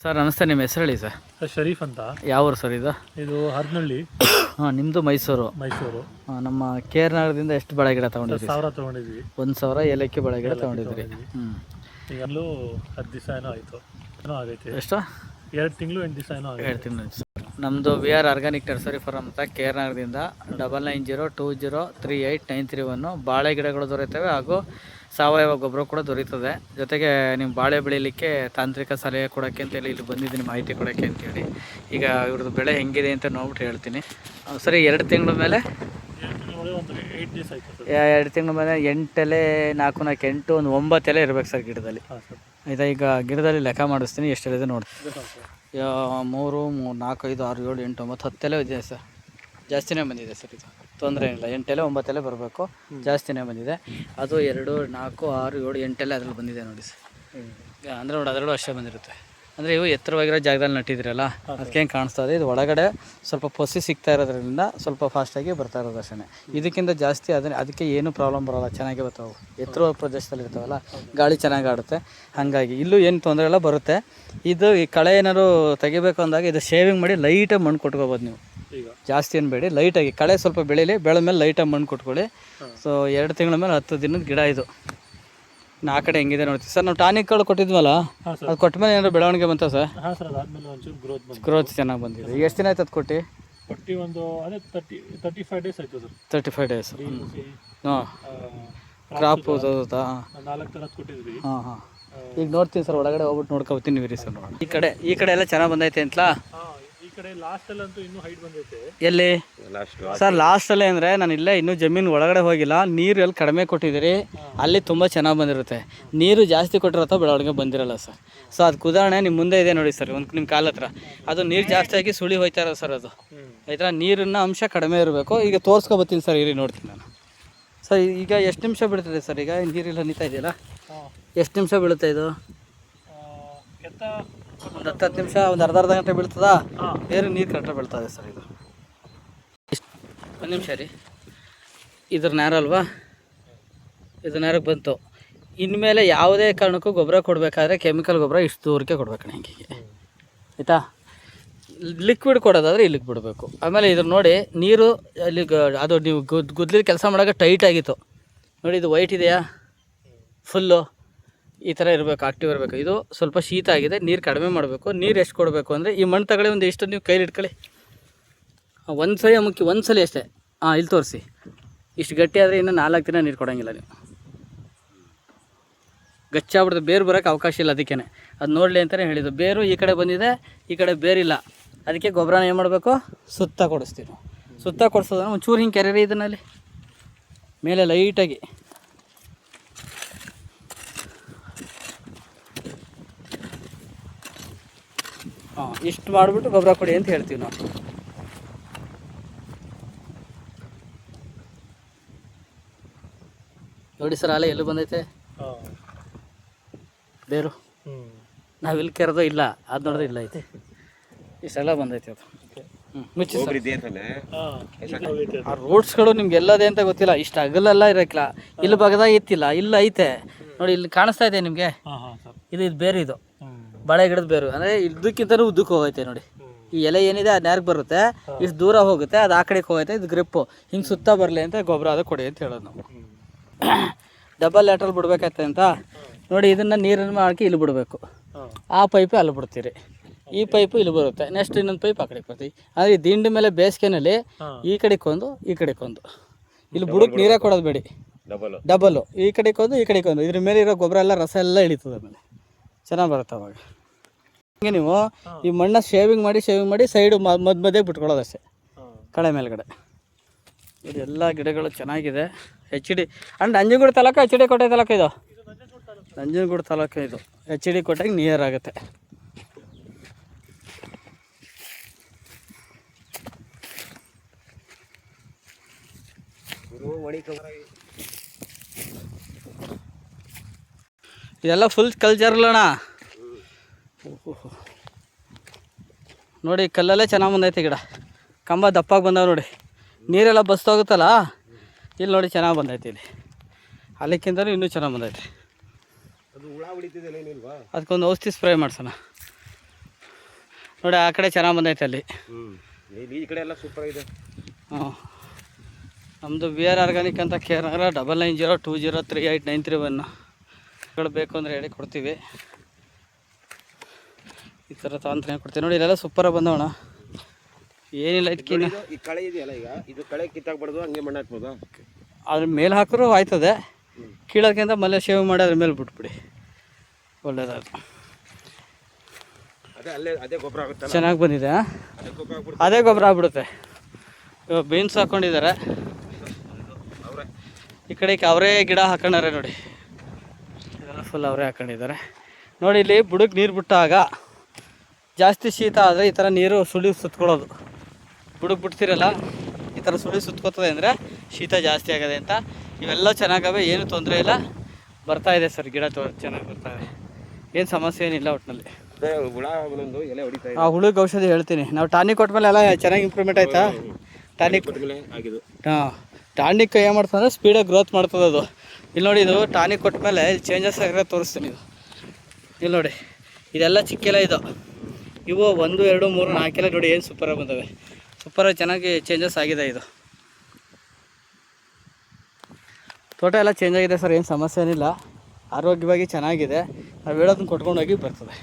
Sir ನಮಸ್ತೆ, ನಿಮ್ಮ ಹೆಸರು ಹೇಳಿ ಸರ್. ಶರೀಫ್ ಅಂತ. ಯಾವ ಊರು ಸರ್ ಇದು? ಇದು ಹರನಹಳ್ಳಿ. ಹಾಂ, ನಿಮ್ಮದು ಮೈಸೂರು. ನಮ್ಮ ಕೇರ್ ನಗರದಿಂದ ಎಷ್ಟು ಬಳೆ ಗಿಡ ತೊಗೊಂಡಿದ್ರಿ? 1000 ತೊಗೊಂಡಿದ್ವಿ. 1000 ಏಲಕ್ಕಿ ಬಳೆ ಗಿಡ ತೊಗೊಂಡಿದ್ರಿ. ಈಗಲೂ 10 ದಿವಸ ಏನೋ ಆಯಿತು, ಏನೋ ಆಗೈತೆ. ಎಷ್ಟು? 2 ತಿಂಗಳು 8 ದಿವಸ ಏನೋ ಆಗಿದೆ. 2 ತಿಂಗಳು. ನಮ್ಮದು VR ಆರ್ಗಾನಿಕ್ ನರ್ಸರಿ ಫಾರಮ್ ಅಂತ ಕೇರ್ ನಗರದಿಂದ 9902038931 ಬಾಳೆ ಗಿಡಗಳು ದೊರೆಯುತ್ತವೆ ಹಾಗೂ ಸಾವಯವ ಗೊಬ್ಬರ ಕೂಡ ದೊರೆಯುತ್ತದೆ. ಜೊತೆಗೆ ನಿಮ್ಮ ಬಾಳೆ ಬೆಳೀಲಿಕ್ಕೆ ತಾಂತ್ರಿಕ ಸಲಹೆ ಕೊಡೋಕ್ಕೆ ಅಂತೇಳಿ ಇಲ್ಲಿ ಬಂದಿದ್ದೀನಿ, ಮಾಹಿತಿ ಕೊಡೋಕ್ಕೆ ಅಂತೇಳಿ. ಈಗ ಇವ್ರದ್ದು ಬೆಳೆ ಹೆಂಗಿದೆ ಅಂತ ನೋಡ್ಬಿಟ್ಟು ಹೇಳ್ತೀನಿ. ಸರಿ, 2 ತಿಂಗಳ ಮೇಲೆ 2 ತಿಂಗಳ ಮೇಲೆ 8 ಎಲೆ, 4 8 ಒಂದು 9 ಎಲೆ ಇರ್ಬೇಕು ಸರ್ ಗಿಡದಲ್ಲಿ. ಆಯಿತಾ? ಈಗ ಗಿಡದಲ್ಲಿ ಲೆಕ್ಕ ಮಾಡಿಸ್ತೀನಿ ಎಷ್ಟು ಎಲೆ ಇದೆ ನೋಡಿ. 3 4 5 6 7 8 9 10 ಎಲೆ ಇದೆ ಸರ್. ಜಾಸ್ತಿನೇ ಬಂದಿದೆ ಸರ್. ಇದು ತೊಂದರೆ ಏನಿಲ್ಲ. 8 ಎಲೆ 9 ಎಲೆ ಬರಬೇಕು, ಜಾಸ್ತಿನೇ ಬಂದಿದೆ. ಅದು 2 4 6 7 8 ಎಲೆ ಅದ್ರಲ್ಲಿ ಬಂದಿದೆ ನೋಡಿ ಸರ್. ಅಂದರೆ ನೋಡಿ, ಅದರಲ್ಲೂ ಅಷ್ಟೇ ಬಂದಿರುತ್ತೆ. ಅಂದರೆ ಇವು ಎತ್ತರವಾಗಿರೋ ಜಾಗದಲ್ಲಿ ನಟ್ಟಿದ್ರಲ್ಲ, ಅದಕ್ಕೆ ಹೆಂಗೆ ಕಾಣಿಸ್ತಾ ಇದೆ. ಇದು ಒಳಗಡೆ ಸ್ವಲ್ಪ ಪೊಸಿ ಸಿಗ್ತಾ ಇರೋದ್ರಿಂದ ಸ್ವಲ್ಪ ಫಾಸ್ಟಾಗಿ ಬರ್ತಾ ಇರೋದು ಅಷ್ಟೇ. ಇದಕ್ಕಿಂತ ಜಾಸ್ತಿ ಅದಕ್ಕೆ ಏನೂ ಪ್ರಾಬ್ಲಮ್ ಬರೋಲ್ಲ, ಚೆನ್ನಾಗೇ ಬರ್ತಾವೆ. ಎತ್ತರ ಪ್ರದೇಶದಲ್ಲಿ ಇರ್ತಾವಲ್ಲ, ಗಾಳಿ ಚೆನ್ನಾಗಿ ಆಡುತ್ತೆ. ಹಾಗಾಗಿ ಇಲ್ಲೂ ಏನು ತೊಂದರೆ ಎಲ್ಲ ಬರುತ್ತೆ. ಇದು ಈ ಕಳೆ ಏನಾದ್ರು ತೆಗಿಬೇಕು ಅಂದಾಗ ಇದು ಶೇವಿಂಗ್ ಮಾಡಿ ಲೈಟಾಗಿ ಮಣ್ಣು ಕೊಟ್ಕೋಬೋದು ನೀವು. ಜಾಸ್ತಿ ಏನು ಬೇಡಿ, ಲೈಟಾಗಿ ಕಳೆ ಸ್ವಲ್ಪ ಬೆಳೀಲಿ, ಬೆಳೆದ ಮೇಲೆ ಲೈಟಾಗಿ ಮಣ್ಣು ಕೊಟ್ಕೊಳ್ಳಿ. ಸೊ 2 ತಿಂಗಳ ಮೇಲೆ 10 ದಿನದ ಗಿಡ ಇದು. ಆ ಕಡೆ ಹೆಂಗಿದೆ ನೋಡ್ತೀವಿ ಸರ್. ನಾವು ಟಾನಿಕ್ಗಳು ಕೊಟ್ಟಿದ್ವಲ್ಲ, ಅದು ಕೊಟ್ಟ ಮೇಲೆ ಏನಾದ್ರು ಬೆಳವಣಿಗೆ ಬಂತ ಸರ್? ಹಾಂ ಸರ್, ಅದಾದಮೇಲೆ ಒಂಚೂರು ಗ್ರೋತ್ ಚೆನ್ನಾಗಿ ಬಂದಿದೆ. ಎಷ್ಟು ದಿನ ಆಯ್ತು ಅದು ಕೊಟ್ಟು? ಒಂದು ಅದೇ 35 ಡೇಸ್ ಆಯಿತು ಸರ್. 35 ಡೇಸ್. ಹಾಂ, ಕ್ರಾಪ್ ಹೌದಾ? 4 ಥರದ್ದು ಕೊಟ್ಟಿದ್ವಿ. ಹಾಂ. ಈಗ ನೋಡ್ತೀನಿ ಸರ್, ಒಳಗಡೆ ಹೋಗ್ಬಿಟ್ಟು ನೋಡ್ಕೊತೀನಿ ರೀ ಸರ್. ನೋಡಿ, ಈ ಕಡೆ ಎಲ್ಲ ಚೆನ್ನಾಗಿ ಬಂದೈತೆ ಅಂತಲಾ? ಈ ಕಡೆ ಲಾಸ್ಟಲ್ಲಂತೂ ಇನ್ನೂ ಹೈಟ್ ಬಂದೈತೆ. ಎಲ್ಲಿ ಸರ್? ಲಾಸ್ಟಲ್ಲೇ ಅಂದರೆ ನಾನು ಇಲ್ಲೇ ಇನ್ನೂ ಜಮೀನು ಒಳಗಡೆ ಹೋಗಿಲ್ಲ. ನೀರು ಎಲ್ಲಿ ಕಡಿಮೆ ಕೊಟ್ಟಿದ್ದೀರಿ ಅಲ್ಲಿ ತುಂಬ ಚೆನ್ನಾಗಿ ಬಂದಿರುತ್ತೆ. ನೀರು ಜಾಸ್ತಿ ಕೊಟ್ಟಿರತ್ತೋ ಬೆಳವಣಿಗೆ ಬಂದಿರಲ್ಲ ಸರ್. ಸೊ ಅದಕ್ಕೆ ಉದಾಹರಣೆ ನಿಮ್ಮ ಮುಂದೆ ಇದೆ ನೋಡಿ ಸರ್, ಒಂದು ನಿಮ್ಮ ಕಾಲ ಹತ್ರ. ಅದು ನೀರು ಜಾಸ್ತಿ ಆಗಿ ಸುಳಿ ಹೋಯ್ತಾ ಇರೋದು ಸರ್. ಅದು ಆಯ್ತಾ? ನೀರಿನ ಅಂಶ ಕಡಿಮೆ ಇರಬೇಕು. ಈಗ ತೋರಿಸ್ಕೊಬತ್ತೀನಿ ಸರ್, ಇರಿ ನೋಡ್ತೀನಿ ನಾನು. ಸರ್ ಈಗ ಎಷ್ಟು ನಿಮಿಷ ಬೀಳ್ತದೆ ಸರ್? ಈಗ ನೀರಿಲ್ಲ ಹನಿತಾ ಇದೆಯಲ್ಲ, ಎಷ್ಟು ನಿಮಿಷ ಬೀಳುತ್ತೆ ಇದು? ಒಂದು 10 ನಿಮಿಷ, ಒಂದು ಅರ್ಧ ಗಂಟೆ ಬೀಳ್ತದಾ? ಬೇರೆ ನೀರು ಕರೆಕ್ಟಾಗಿ ಬೀಳ್ತದೆ ಸರ್. ಇದು ಒಂದು ನಿಮಿಷ ರೀ. ಇದ್ರ ನೇರ ಅಲ್ವಾ? ಇದು ನೇರಕ್ಕೆ ಬಂತು. ಇನ್ಮೇಲೆ ಯಾವುದೇ ಕಾರಣಕ್ಕೂ ಗೊಬ್ಬರ ಕೊಡಬೇಕಾದ್ರೆ ಕೆಮಿಕಲ್ ಗೊಬ್ಬರ ಇಷ್ಟು ದೂರಕ್ಕೆ ಕೊಡ್ಬೇಕು ಹಿಂಗೆ, ಆಯಿತಾ? ಲಿಕ್ವಿಡ್ ಕೊಡೋದಾದರೆ ಇಲ್ಲಿಗೆ ಬಿಡಬೇಕು. ಆಮೇಲೆ ಇದ್ರ ನೋಡಿ, ನೀರು ಅಲ್ಲಿ ಅದು ನೀವು ಗುದ್ಲಿದ ಕೆಲಸ ಮಾಡೋಕೆ ಟೈಟ್ ಆಗಿತ್ತು ನೋಡಿ. ಇದು ವೈಟ್ ಇದೆಯಾ? ಫುಲ್ಲು ಈ ಥರ ಇರಬೇಕು, ಆಕ್ಟಿವ್ ಇರಬೇಕು. ಇದು ಸ್ವಲ್ಪ ಶೀತ ಆಗಿದೆ, ನೀರು ಕಡಿಮೆ ಮಾಡಬೇಕು. ನೀರು ಎಷ್ಟು ಕೊಡಬೇಕು ಅಂದರೆ, ಈ ಮಣ್ಣು ತಗೊಳ್ಳಿ, ಒಂದು ಇಷ್ಟು ನೀವು ಕೈಲಿ ಇಟ್ಕೊಳ್ಳಿ. ಒಂದು ಸಲ ಮುಖ್ಯ, ಒಂದು ಸಲ ಅಷ್ಟೇ. ಇಲ್ಲಿ ತೋರಿಸಿ. ಇಷ್ಟು ಗಟ್ಟಿ ಆದರೆ ಇನ್ನೂ 4 ದಿನ ನೀರು ಕೊಡೋಂಗಿಲ್ಲ ನೀವು. ಗಚ್ಚಾಗ್ಬಿಡ್ದು, ಬೇರು ಬರೋಕ್ಕೆ ಅವಕಾಶ ಇಲ್ಲ. ಅದಕ್ಕೇ ಅದು ನೋಡಲಿ ಅಂತಲೇ ಹೇಳಿದ್ದು. ಬೇರು ಈ ಕಡೆ ಬಂದಿದೆ, ಈ ಕಡೆ ಬೇರಿಲ್ಲ. ಅದಕ್ಕೆ ಗೊಬ್ಬರನ ಏನು ಮಾಡಬೇಕು? ಸುತ್ತ ಕೊಡಿಸ್ತೀವಿ. ಸುತ್ತ ಕೊಡಿಸೋದನ್ನ ಒಂಚೂರು ಹಿಂಗೆ ಕೆರೆರಿ ಇದನ್ನಲ್ಲಿ ಮೇಲೆ ಲೈಟಾಗಿ. ಇಷ್ಟು ಮಾಡಿಬಿಟ್ಟು ಗೊಬ್ಬರ ಕೊಡಿ ಅಂತ ಹೇಳ್ತೀವಿ ನಾವು. ನೋಡಿ ಸರ್, ಅಲೆ ಎಲ್ಲಿ ಬಂದೈತೆ ಬೇರು. ನಾವಿಲ್ಲಿ ಕೆರೆದೋ ಇಲ್ಲ, ಅದು ನೋಡಿದ್ರೆ ಇಲ್ಲ ಐತೆ. ಇಷ್ಟೆಲ್ಲ ಬಂದೈತೆ ಅದು. ಮುಚ್ಚಿ ಸರ್. ಆ ರೋಡ್ಸ್ಗಳು ನಿಮ್ಗೆ ಎಲ್ಲದೇ ಅಂತ ಗೊತ್ತಿಲ್ಲ. ಇಷ್ಟು ಅಗಲೆಲ್ಲ ಇರೋಕ್ಕಿಲ್ಲ. ಇಲ್ಲಿ ಬಗದಾಗ ಇತ್ತಿಲ್ಲ, ಇಲ್ಲ ಐತೆ ನೋಡಿ. ಇಲ್ಲಿ ಕಾಣಿಸ್ತಾ ಇದೆ ನಿಮಗೆ. ಇದು ಬೇರೆ, ಇದು ಬಾಳೆ ಗಿಡದ ಬೇರು. ಅಂದರೆ ಇದಕ್ಕಿಂತಲೂ ಉದ್ದಕ್ಕೆ ಹೋಗೈತೆ ನೋಡಿ. ಈ ಎಲೆ ಏನಿದೆ ಅದು ನೇರಕ್ಕೆ ಬರುತ್ತೆ, ಇಷ್ಟು ದೂರ ಹೋಗುತ್ತೆ, ಅದು ಆ ಕಡೆಗೆ ಹೋಗೈತೆ. ಇದು ಗ್ರಿಪ್ಪು ಹಿಂಗೆ ಸುತ್ತ ಬರಲಿ ಅಂತ ಗೊಬ್ಬರ ಅದು ಕೊಡಿ ಅಂತ ಹೇಳೋದು ನಾವು. ಡಬಲ್ ಲ್ಯಾಟ್ರಲ್ ಬಿಡ್ಬೇಕಾಯ್ತೆ ಅಂತ ನೋಡಿ. ಇದನ್ನು ನೀರನ್ನು ಹಾಕಿ ಇಲ್ಲಿ ಬಿಡಬೇಕು. ಆ ಪೈಪು ಅಲ್ಲಿ ಬಿಡ್ತೀರಿ, ಈ ಪೈಪು ಇಲ್ಲಿ ಬರುತ್ತೆ. ನೆಕ್ಸ್ಟ್ ಇನ್ನೊಂದು ಪೈಪ್ ಆ ಕಡೆಗೆ ಬರ್ತೀವಿ. ಅಂದರೆ ದಿಂಡು ಮೇಲೆ ಬೇಸಿಗೆನಲ್ಲಿ ಈ ಕಡೆಗೊಂದು, ಈ ಕಡೆಗೊಂದು. ಇಲ್ಲಿ ಬುಡಕ್ಕೆ ನೀರೇ ಕೊಡೋದು ಬೇಡಿ, ಡಬಲ್ಲು. ಈ ಕಡೆಗೊಂದು, ಈ ಕಡೆಗೊಂದು. ಇದ್ರ ಮೇಲೆ ಇರೋ ಗೊಬ್ಬರ ಎಲ್ಲ ರಸ ಎಲ್ಲ ಇಳಿತದೆ, ಆಮೇಲೆ ಚೆನ್ನಾಗಿ ಬರುತ್ತೆ ಅವಾಗ. ಹಿಂಗೆ ನೀವು ಈ ಮಣ್ಣ ಶೇವಿಂಗ್ ಮಾಡಿ ಸೈಡು ಮಧ್ಯೆ ಬಿಟ್ಕೊಳ್ಳೋದಷ್ಟೇ, ಕಳೆ ಮೇಲ್ಗಡೆ. ಇದೆಲ್ಲ ಗಿಡಗಳು ಚೆನ್ನಾಗಿದೆ. HD and Nanjangud taluk, HD ಕೋಟೆ ತಾಲೂಕು. ಇದು ನಂಜನಗೂಡು ತಾಲೂಕು. ಇದು HD ಕೋಟೆಗೆ ನಿಯರ್ ಆಗುತ್ತೆ. ಇದೆಲ್ಲ ಫುಲ್ ಕಲ್ಚರ್ಲಣ್ಣ. ನೋಡಿ, ಕಲ್ಲಲ್ಲೇ ಚೆನ್ನಾಗಿ ಬಂದೈತೆ ಗಿಡ. ಕಂಬ ದಪ್ಪಾಗಿ ಬಂದಾವೆ ನೋಡಿ. ನೀರೆಲ್ಲ ಬಸ್ತೋಗುತ್ತಲ್ಲ, ಇಲ್ಲಿ ನೋಡಿ ಚೆನ್ನಾಗಿ ಬಂದೈತೆ. ಇಲ್ಲಿ ಅಲ್ಲಿಕ್ಕಿಂತಲೂ ಇನ್ನೂ ಚೆನ್ನಾಗಿ ಬಂದೈತೆ. ಅದಕ್ಕೊಂದು ಔಷಧಿ ಸ್ಪ್ರೇ ಮಾಡ್ಸೋಣ. ನೋಡಿ ಆ ಕಡೆ ಚೆನ್ನಾಗಿ ಬಂದೈತೆ ಅಲ್ಲಿ. ಈ ಕಡೆ ಎಲ್ಲ ಸೂಪರ್ ಇದೆ. ಹಾಂ, ನಮ್ಮದು ವಿ ಆರ್ ಆರ್ಗಾನಿಕ್ ಅಂತ ಕೇರಳ 9902038931 ಬೇಕು ಅಂದರೆ ಹೇಳಿ ಕೊಡ್ತೀವಿ. ಈ ಥರ ತಾಂತ್ರೆ ಕೊಡ್ತೀವಿ. ನೋಡಿ ಇಲ್ಲೆಲ್ಲ ಸೂಪರಾಗಿ ಬಂದವಣ, ಏನಿಲ್ಲ ಇದಕ್ಕಿನ್ನ. ಈ ಕಳೆ ಇದೆಯಲ್ಲ, ಈಗ ಇದು ಕಳೆ ಕಿತ್ತಾಕ್ಬಾರ್ದು, ಹಂಗೆ ಮಣ್ಣು ಹಾಕ್ಬೋದು. ಅದ್ರ ಮೇಲೆ ಹಾಕಿದ್ರು ಆಯ್ತದೆ, ಕೀಳೋಕ್ಕಿಂತ ಮಳೆ ಶೇವ್ ಮಾಡಿ ಅದ್ರ ಮೇಲೆ ಬಿಟ್ಬಿಡಿ, ಒಳ್ಳೇದಾದ. ಅದೇ ಗೊಬ್ಬರ ಆಗುತ್ತೆ, ಚೆನ್ನಾಗಿ ಬಂದಿದೆ. ಅದೇ ಗೊಬ್ಬರ ಆಗ್ಬಿಡುತ್ತೆ. ಇವಾಗ ಬೀನ್ಸ್ ಹಾಕ್ಕೊಂಡಿದ್ದಾರೆ, ಈ ಕಡೆಗೆ ಅವರೇ ಗಿಡ ಹಾಕೊಂಡಾರೆ ನೋಡಿ, ಇದೆಲ್ಲ ಫುಲ್ ಅವರೇ ಹಾಕೊಂಡಿದ್ದಾರೆ. ನೋಡಿ ಇಲ್ಲಿ ಬುಡಕ್ಕೆ ನೀರು ಬಿಟ್ಟಾಗ ಜಾಸ್ತಿ ಶೀತ ಆದರೆ ಈ ಥರ ನೀರು ಸುಳಿ ಸುತ್ಕೊಳ್ಳೋದು. ಬುಡಕ್ಕೆ ಬಿಡ್ತಿರಲ್ಲ, ಈ ಥರ ಸುಳಿ ಸುತ್ಕೋತದೆ ಅಂದರೆ ಶೀತ ಜಾಸ್ತಿ ಆಗದೆ ಅಂತ. ಇವೆಲ್ಲ ಚೆನ್ನಾಗವೆ, ಏನು ತೊಂದರೆ ಇಲ್ಲ, ಬರ್ತಾಯಿದೆ ಸರ್ ಗಿಡ ಚೆನ್ನಾಗಿ ಬರ್ತಾಯಿದೆ, ಏನು ಸಮಸ್ಯೆ ಏನಿಲ್ಲ ಒಟ್ಟಿನಲ್ಲಿ. ಆ ಹುಳುಗೆ ಔಷಧಿ ಹೇಳ್ತೀನಿ. ನಾವು ಟಾನಿಕ್ ಕೊಟ್ಮೇಲೆ ಎಲ್ಲ ಚೆನ್ನಾಗಿ ಇಂಪ್ರೂವ್ಮೆಂಟ್ ಆಯಿತಾ? ಟಾನಿಕ್ ಹಾಂ, ಟಾನಿಕ್ ಏನು ಮಾಡ್ತಂದ್ರೆ ಸ್ಪೀಡಾಗಿ ಗ್ರೋತ್ ಮಾಡ್ತದೆ ಅದು. ಇಲ್ಲಿ ನೋಡಿ, ಇದು ಟಾನಿಕ್ ಕೊಟ್ಮೇಲೆ ಇಲ್ಲಿ ಚೇಂಜಸ್ ಆಗಿರೋ ತೋರಿಸ್ತೀನಿ. ಇಲ್ಲಿ ನೋಡಿ, ಇದೆಲ್ಲ ಚಿಕ್ಕೆಲ್ಲ ಇದು, ಇವು 1 2 3 4 ನೋಡಿ ಏನು ಸೂಪರಾಗಿ ಬಂದವೆ, ಸೂಪರಾಗಿ ಚೆನ್ನಾಗಿ ಚೇಂಜಸ್ ಆಗಿದೆ. ಇದು ತೋಟ ಎಲ್ಲ ಚೇಂಜ್ ಆಗಿದೆ ಸರ್, ಏನು ಸಮಸ್ಯೆ ಏನಿಲ್ಲ, ಆರೋಗ್ಯವಾಗಿ ಚೆನ್ನಾಗಿದೆ. ನಾವು ಹೇಳೋದನ್ನ ಕೊಟ್ಕೊಂಡೋಗಿ ಬರ್ತದೆ.